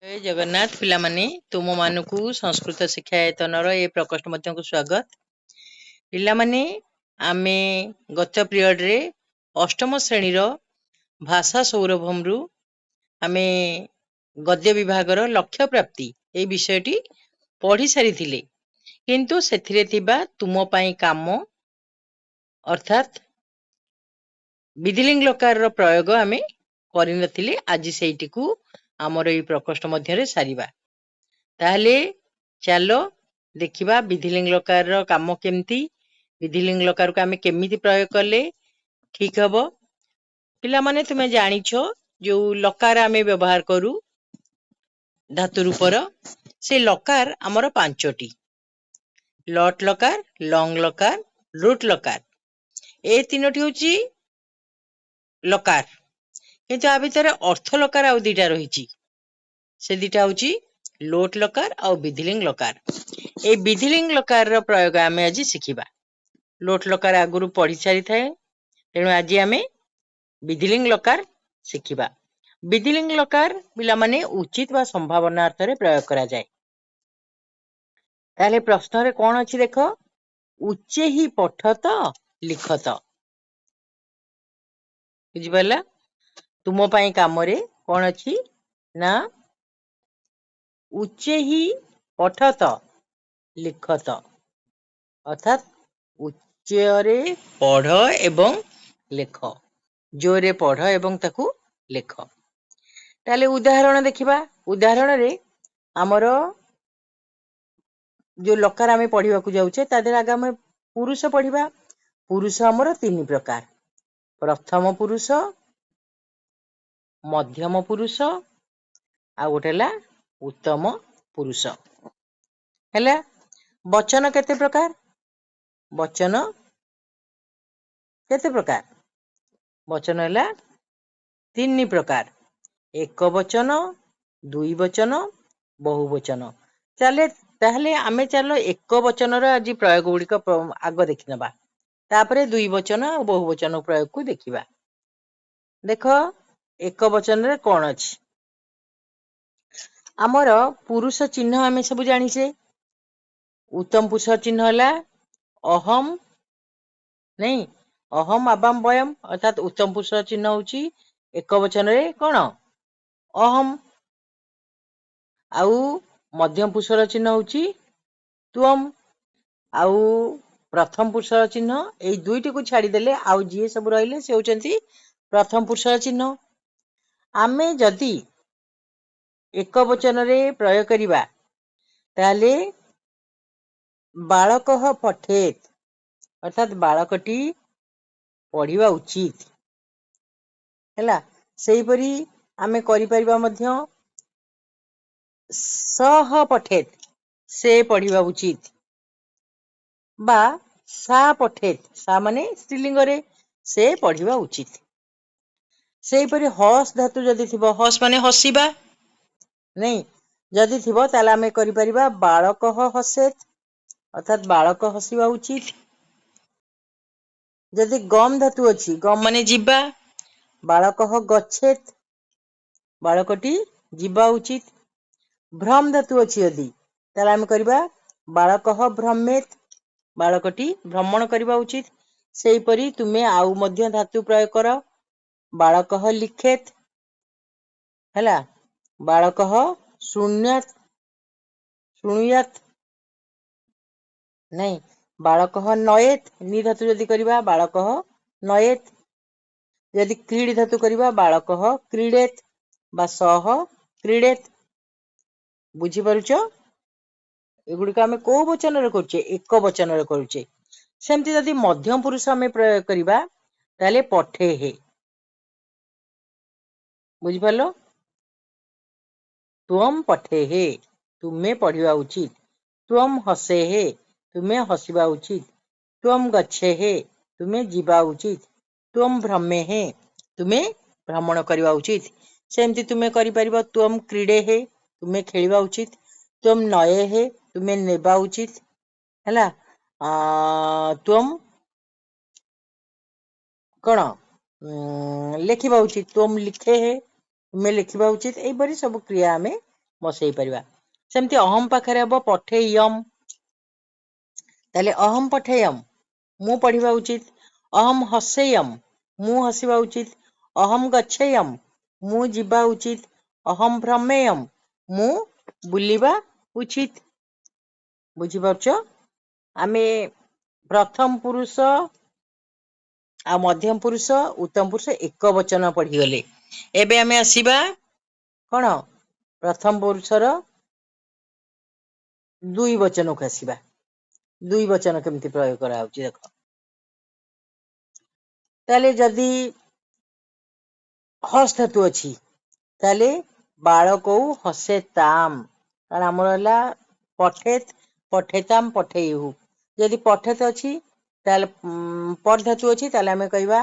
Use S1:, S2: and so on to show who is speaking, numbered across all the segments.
S1: जय जगन्नाथ पिलामाने तुम मानकु संस्कृत शिक्षायतनर ए प्रकोष्ठ मध्यकु स्वागत। पिलामाने आमे गत पीरियड रे अष्टम श्रेणी रो भाषा सौरभम रु आमे गद्य विभागर लक्ष्य प्राप्ति ए विषयटी पढ़ी सारी थिले, किंतु सेथिरे थिबा तुम पई काम अर्थात विधिलिंग लकार रो प्रयोग आमे करि नथिले। आज सेइटिकु आमर ए प्रकोष्ठ मध्यरे सारिबा। ताहले चलो देखिबा विधिलिंग लकार रो काम केमती, विधिलिंग लकार को आमे केमिति प्रयोग करले ठीक हबो। पिला माने तुमे जानिछो जो लकार आमे व्यवहार करू धातु रूपर, से लकार आमर पांचटी, लट लकार, लंग लकार, रूट लकार, ए तीनोटी होची लकार। किंतु आ भितरे अर्थ लकार आउ दीटा रहिची, से दीटा होची लोट लकार आउ विधिलिंग लकार। ए विधिलिंग लकार रो प्रयोग आमे आज सिखिबा। लोट लकार आगुरु पढ़ी सारी थाए, तेणु आज आमे विधिलिंग लकार सिखिबा। विधिलिंग लकार पिला माने उचित वा संभावना अर्थ रे प्रयोग करा जाय। ताले प्रश्न रे कोन अछि देखो, उच्चे ही पठत लिखत। बुझि परला? तुम पई काम रे कोन अछि ना उच्चे ही पठत लिखत, अर्थात उच्चरे पढ़ एवं लेख, जोरे पढ़ एवं ताकू लेख। ताले उदाहरण देखिबा। उदाहरण रे हमरो जो लकार आमे पढ़िबा को जाउछे ता देर आगे आमे पुरुष पढ़िबा। पुरुष हमरो तीन प्रकार, प्रथम पुरुष, मध्यम पुरुष आ गोटेला उत्तम पुरुष। हैला वचन केते प्रकार? वचन केते प्रकार? वचन हैला तीन प्रकार, एक वचन, दुई वचन, बहुवचन। चले ताहले आमे चलो एक वचन रो आज प्रयोग गुड़िक आग देखिनबा, तापरे दुई वचन और बहुवचन प्रयोग को देखिबा। देखो एक वचन रे कोन अछि? आमर पुरुष चिन्ह आमे सब जानिछे। उत्तम पुरुष चिन्ह होला अहम, नहीं अहम आबाम वयम, अर्थात उत्तम पुरुष चिन्ह होची एक वचन रे कोन अहम। आउ मध्यम पुरुष चिन्ह होची त्वम, आउ प्रथम पुरुष चिन्ह ए दुईटी को छाड़ी देले आउ जे सब रहिले से होचंती प्रथम पुरुष चिन्ह। आमे जदि एक वचन रे प्रयोग करिबा ताले बालकः पठेत, अर्थात बालकटी पढ़िबा उचित हैला। सेही परी आमे करि परिबा मध्य सह पठेत, से पढ़िबा उचित, बा सा पठेत, सा माने स्त्रीलिंग रे, से पढ़िबा उचित। सेही परी हस धातु जदि थिबो, हस माने हसिबा, नहीं जदि थिबो ताले आमे करि परिबा बालकः हसेत, अर्थात बालक हसिबा उचित। जदि गम धातु अछि, गम माने जिबा, बालकः गच्छेत, बालकटी जिबा उचित। भ्रम धातु अछि यदि ताले आमे करिबा बालकः भ्रमेत, बालकटी भ्रमण करिबा उचित। सेही परी तुमे आउ मध्य धातु प्रयोग करो, बालकः लिखेत हैला, बालकः शून्यत, शुणुयात, नहीं बालकः नयेत, नि धातु जदि करिबा बालकः नयेत। यदि क्रीड धातु करिबा बालकः क्रीडेत बा सह क्रीडेत। बुझी पारुचो? एगुड़िक आमे को वचन रे करूचे? एक वचन रे करूचे। सेमती जदि मध्यम पुरुष आमे प्रयोग करिबा ताले पठे हे। बुझी पारलो? तुम पठे हे, तुमे पढ़िबा उचित। तुम हसे हे, तुमे हसिबा उचित। तुम गच्छे हे, तुमे जिबा उचित। तुम भ्रमे हे, तुमे भ्रमण करिबा उचित। सेमती तुमे करि परिबा तुम क्रीडे हे, तुमे खेलिबा उचित। तुम नये हे, तुमे नेबा उचित हैला। तुम कोन लेखिबा उचित, तुम लिखे हे, तुमे लिखिबा उचित। एई बरी सब क्रिया आमे ବସେଇ परिबा। सेमती अहम पाखरे हबो पठेयम, ताले अहम पठेयम मु पढ़िबा उचित। अहम हसेयम मु हसिबा उचित। अहम गच्छेयम मु जिबा उचित। अहम भ्रमेयम मु बुलिबा उचित। बुझी पारछ? आमे प्रथम पुरुष आ मध्यम पुरुष उत्तम पुरुष एक वचन पढ़ी गले। एबे आमे आसीबा कोन प्रथम पुरुषर दुई वचन को आसीबा। दुई वचन केमती प्रयोग करा होची देखो। ताले जदी हस धातु अछि ताले बाळको हसेताम, कारण हमर हला पठेत पठेताम पठेयहु। यदि पठेत अछि ताले पर धातु अछि ताले हमें कहबा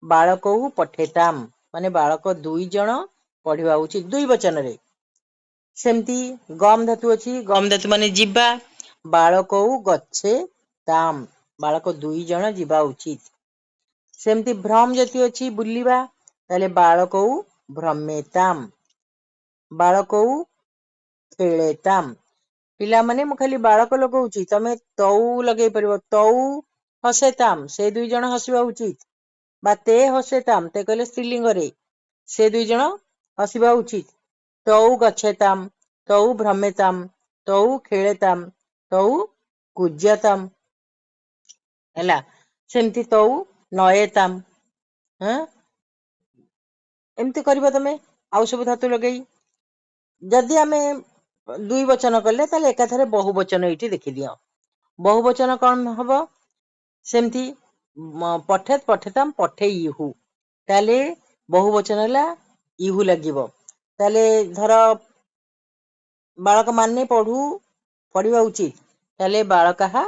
S1: बाळको पठेताम, माने बाळक दुई जण पढ़िबा उचित दुई वचन रे। सेमती गम धातु अछि, गम धातु माने जिबा, बाळको गच्छेताम, बाळक दुई जण जिबा उचित। सेमती भ्रम जति अछि बुलिबा ताले बाळको भ्रमेताम, बाळको खेळेताम। पिला माने मु खाली बाळक लगौची, तमे तौ लगेई परिबो। तौ हसेताम से दुई जण हसिबा उचित, बा ते हसेताम ते कहले स्त्रीलिंग रे से दुई जण हसिबा उचित। तौ गच्छेताम, तौ भ्रमेताम, तौ खेळेताम, तौ कुज्यताम ହେଲା। सेमती तौ नयेताम। एमती करबा तमे आउ सब धातु लगेई। जदि आमे दुई वचन कले ताले एकाथरे बहु वचन एठी देखि दियो। बहु वचन कोन हबो? सेमती पठेत पठेताम पठेइहु, ताले बहु वचन हला इहु लागिबो। ताले धर बाळक माने पढ़िबा उचित, ताले बाळकाहा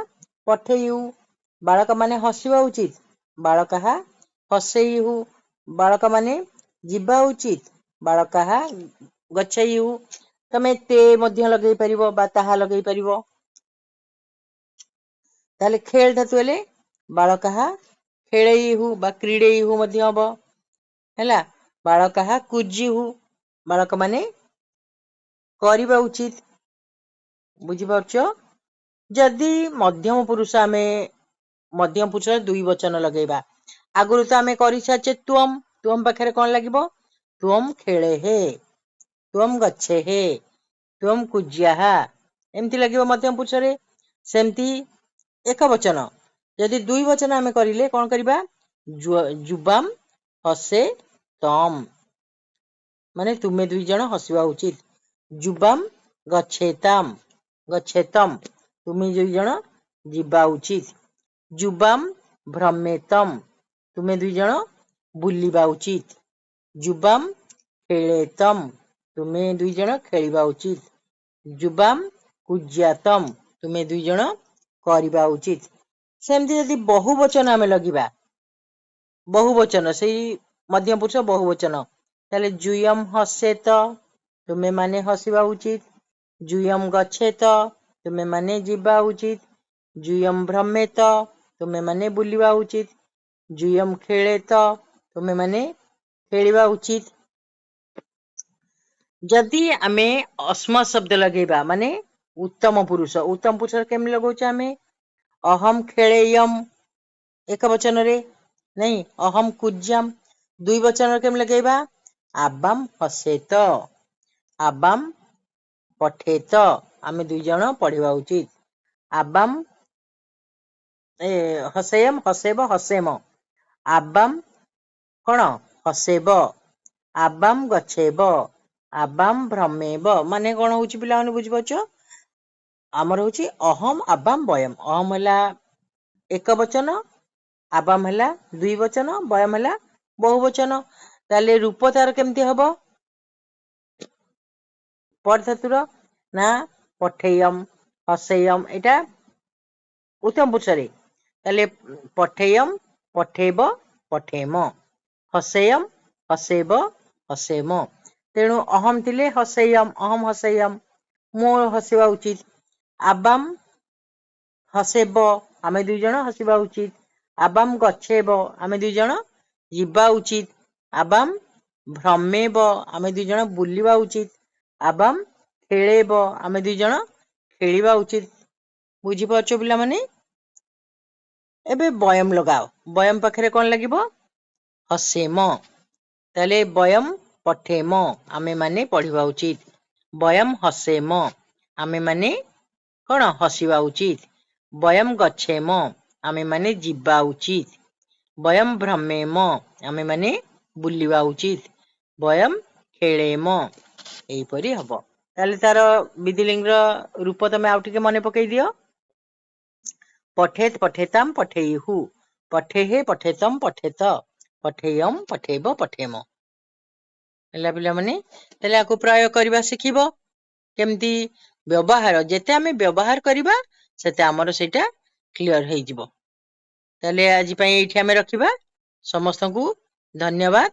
S1: पठेइहु। बाळक माने हसिबा उचित, बाळकाहा हसेइहु। बाळक माने जिबा उचित, बाळकाहा गच्छेइहु। तमे ते मध्य लगेई परिबो बा ताहा लगेई परिबो। ताले खेल धातु हेले बाळकाहा खेळेइहु बा क्रीडेइहु मध्य हबो हैला। बाळकाहा कुज्जिहु, बाळक माने करिबा उचित। बुझी पारछ? जदि मध्यम पुरुष आमे मध्यम पुरुष दुई वचन लगेबा, आगुरु तो आमे करि साचे त्वम, त्वम पाखरे कोन लागिबो? त्वम खेळेहे, त्वम गच्छेहे, त्वम कुज्याहा, एमती लागिबो मध्यम पुरुष रे। सेमती एक वचन यदि दुई वचन आमे करिले कोन करिबा? जुबाम हसे तम, माने तुमे दुई जण हसिबा उचित। जुबाम गच्छेताम, गच्छेतम, तुमे दुई जण जिबा उचित। जुबाम भ्रमेतम, तुमे दुई जण बुलिबा उचित। जुबाम खेळेतम, तुमे दुई जण खेळिबा उचित। जुबाम कुज्यातम, तुमे दुई जण करिबा उचित। सेमती यदि बहु वचन आमे लगिबा, बहु वचन सेई मध्यम पुरुष बहु वचन, ताले जुयम हसेत, तुमे माने हसिबा उचित। जुयम गच्छेत, तुमे माने जिबा उचित। जुयम भ्रमेत, तुमे माने बुलिबा उचित। जुयम खेळेत, तुमे माने खेळिबा उचित। जदि आमे अस्म शब्द लगेबा माने उत्तम पुरुष, उत्तम पुरुष केम लगौछ आमे? अहम खेळेयम एक वचन रे, नहीं अहम कुज्यम दुई वचन केम लगेबा? आबाम हसेत, आबाम पठेत, आमे दुई जण पढ़िबा उचित। आबाम हसेयम हसेब हसेम, आबाम कोन हसेब, आबाम गच्छेब, आबाम भ्रमेब, माने कोन होची पिला माने बुझि पाछ? आमर होची अहम आबाम बयम। अहम हला एक वचन, आबाम हला दुई वचन, बयम हला बहु वचन। ताले रूप तार केमती हबो? पर धातुर ना पठेयम हसेयम, एटा उत्तम पुरुष रे। ताले पठेयम पठेब पठेम, हसेयम हसेब हसेम। तेणु अहम थिले हसेयम, अहम हसेयम मो हसिबा उचित। आबाम हसेब, आमे दुई जण हसिबा उचित। आबाम गच्छेब, आमे दुई जण जिबा उचित। आबाम भ्रमेब, आमे दुई जण बुलिबा उचित। आबाम ଖେଳେବ ଆମେ ଦୁଇ ଜଣ ଖେଳିବା ଉଚିତ। ବୁଝିପାରୁଛ ପିଲାମାନେ? ଏବେ ବୟମ ଲଗାଅ। ବୟମ ପାଖରେ କଣ ଲାଗିବ? ହସେମ। ତାହେଲେ ବୟମ ପଠେମ ଆମେ ମାନେ ପଢିବା ଉଚିତ। ବୟମ ହସେମ ଆମେ ମାନେ କଣ ହସିବା ଉଚିତ। ବୟମ ଗଛେମ ଆମେ ମାନେ ଯିବା ଉଚିତ। ବୟମ ଭ୍ରମେମ ଆମେ ମାନେ ବୁଲିବା ଉଚିତ। ବୟମ ଖେଳେମ ଏଇପରି ହବ। ତାହେଲେ ତାର ବିଧିଲିଙ୍ଗର ରୂପ ତମେ ଆଉ ଟିକେ ମନେ ପକେଇ ଦିଅ। ପଠେତ ପଠେତାମ ପଠେଇହୁ, ପଠେହେ ପଠେତମ ପଠେତ, ପଠେୟମ ପଠେଇବ ପଠେମ। ହେଲା ପିଲାମାନେ? ତାହେଲେ ଆକୁ ପ୍ରୟୋଗ କରିବା ଶିଖିବ। କେମିତି ବ୍ୟବହାର, ଯେତେ ଆମେ ବ୍ୟବହାର କରିବା ସେତେ ଆମର ସେଇଟା କ୍ଲିୟର ହେଇଯିବ। ତାହେଲେ ଆଜି ପାଇଁ ଏଇଠି ଆମେ ରଖିବା। ସମସ୍ତଙ୍କୁ ଧନ୍ୟବାଦ।